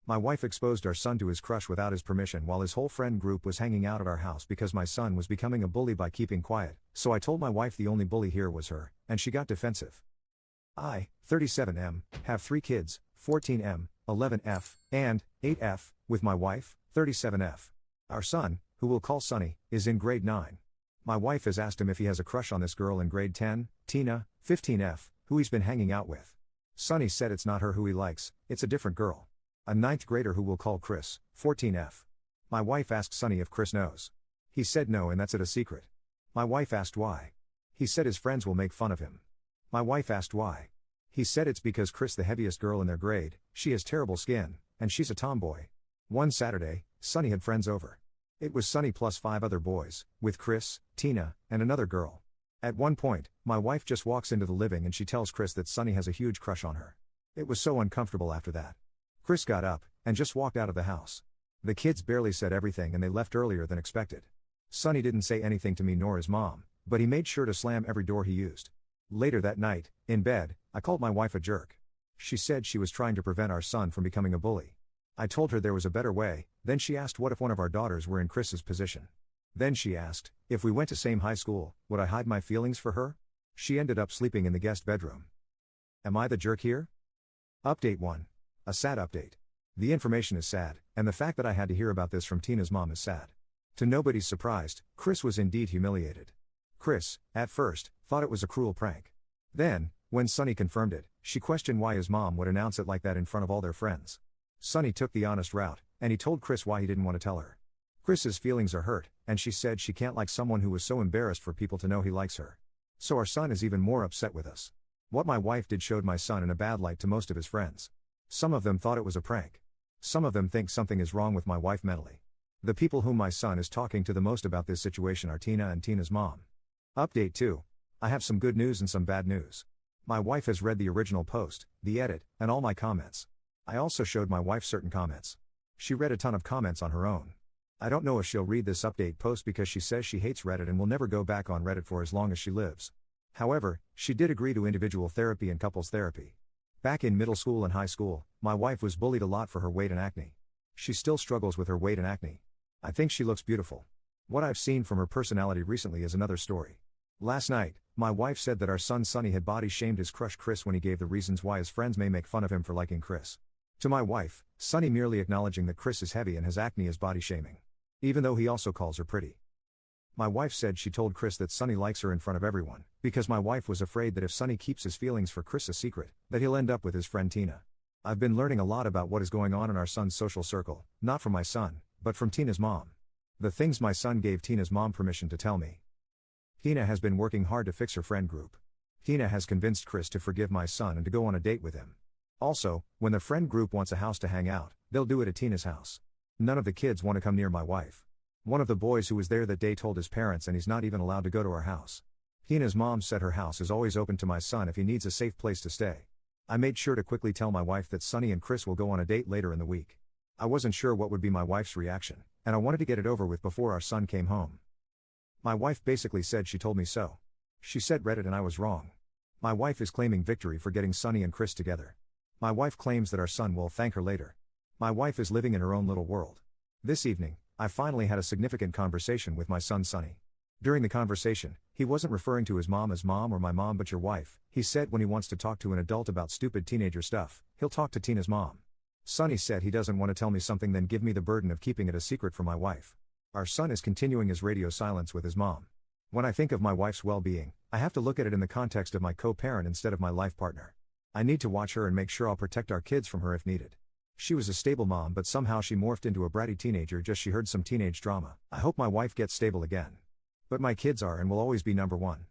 My wife exposed our son to his crush without his permission while his whole friend group was hanging out at our house because my son was becoming a bully by keeping quiet, so I told my wife the only bully here was her, and she got defensive. I, 37M, have 3 kids, 14M, 11F, and 8F, with my wife, 37F. Our son, who we'll call Sonny, is in grade 9. My wife has asked him if he has a crush on this girl in grade 10, Tina, 15F, who he's been hanging out with. Sonny said it's not her who he likes, it's a different girl. A 9th grader who we'll call Chris, 14F. My wife asked Sonny if Chris knows. He said no and that's it a secret. My wife asked why. He said his friends will make fun of him. My wife asked why. He said it's because Chris the heaviest girl in their grade, she has terrible skin, and she's a tomboy. One Saturday, Sonny had friends over. It was Sonny plus 5 other boys, with Chris, Tina, and another girl. At one point, my wife just walks into the living and she tells Chris that Sonny has a huge crush on her. It was so uncomfortable after that. Chris got up, and just walked out of the house. The kids barely said everything and they left earlier than expected. Sonny didn't say anything to me nor his mom, but he made sure to slam every door he used. Later that night, in bed, I called my wife a jerk. She said she was trying to prevent our son from becoming a bully. I told her there was a better way, then she asked what if one of our daughters were in Chris's position. Then she asked, if we went to same high school, would I hide my feelings for her? She ended up sleeping in the guest bedroom. Am I the jerk here? Update 1. A sad update. The information is sad, and the fact that I had to hear about this from Tina's mom is sad. To nobody's surprise, Chris was indeed humiliated. Chris, at first, thought it was a cruel prank. Then, when Sonny confirmed it, she questioned why his mom would announce it like that in front of all their friends. Sonny took the honest route, and he told Chris why he didn't want to tell her. Chris's feelings are hurt, and she said she can't like someone who was so embarrassed for people to know he likes her. So our son is even more upset with us. What my wife did showed my son in a bad light to most of his friends. Some of them thought it was a prank. Some of them think something is wrong with my wife mentally. The people whom my son is talking to the most about this situation are Tina and Tina's mom. Update 2. I have some good news and some bad news. My wife has read the original post, the edit, and all my comments. I also showed my wife certain comments. She read a ton of comments on her own. I don't know if she'll read this update post because she says she hates Reddit and will never go back on Reddit for as long as she lives. However, she did agree to individual therapy and couples therapy. Back in middle school and high school, my wife was bullied a lot for her weight and acne. She still struggles with her weight and acne. I think she looks beautiful. What I've seen from her personality recently is another story. Last night, my wife said that our son Sonny had body shamed his crush Chris when he gave the reasons why his friends may make fun of him for liking Chris. To my wife, Sonny merely acknowledging that Chris is heavy and has acne is body shaming. Even though he also calls her pretty. My wife said she told Chris that Sonny likes her in front of everyone, because my wife was afraid that if Sonny keeps his feelings for Chris a secret, that he'll end up with his friend Tina. I've been learning a lot about what is going on in our son's social circle, not from my son, but from Tina's mom. The things my son gave Tina's mom permission to tell me. Tina has been working hard to fix her friend group. Tina has convinced Chris to forgive my son and to go on a date with him. Also, when the friend group wants a house to hang out, they'll do it at Tina's house. None of the kids want to come near my wife. One of the boys who was there that day told his parents and he's not even allowed to go to our house. Tina's mom said her house is always open to my son if he needs a safe place to stay. I made sure to quickly tell my wife that Sonny and Chris will go on a date later in the week. I wasn't sure what would be my wife's reaction, and I wanted to get it over with before our son came home. My wife basically said she told me so. She said Reddit and I was wrong. My wife is claiming victory for getting Sonny and Chris together. My wife claims that our son will thank her later. My wife is living in her own little world. This evening, I finally had a significant conversation with my son Sonny. During the conversation, he wasn't referring to his mom as mom or my mom but your wife. He said when he wants to talk to an adult about stupid teenager stuff, he'll talk to Tina's mom. Sonny said he doesn't want to tell me something then give me the burden of keeping it a secret from my wife. Our son is continuing his radio silence with his mom. When I think of my wife's well-being, I have to look at it in the context of my co-parent instead of my life partner. I need to watch her and make sure I'll protect our kids from her if needed. She was a stable mom but somehow she morphed into a bratty teenager just she heard some teenage drama. I hope my wife gets stable again. But my kids are and will always be number one.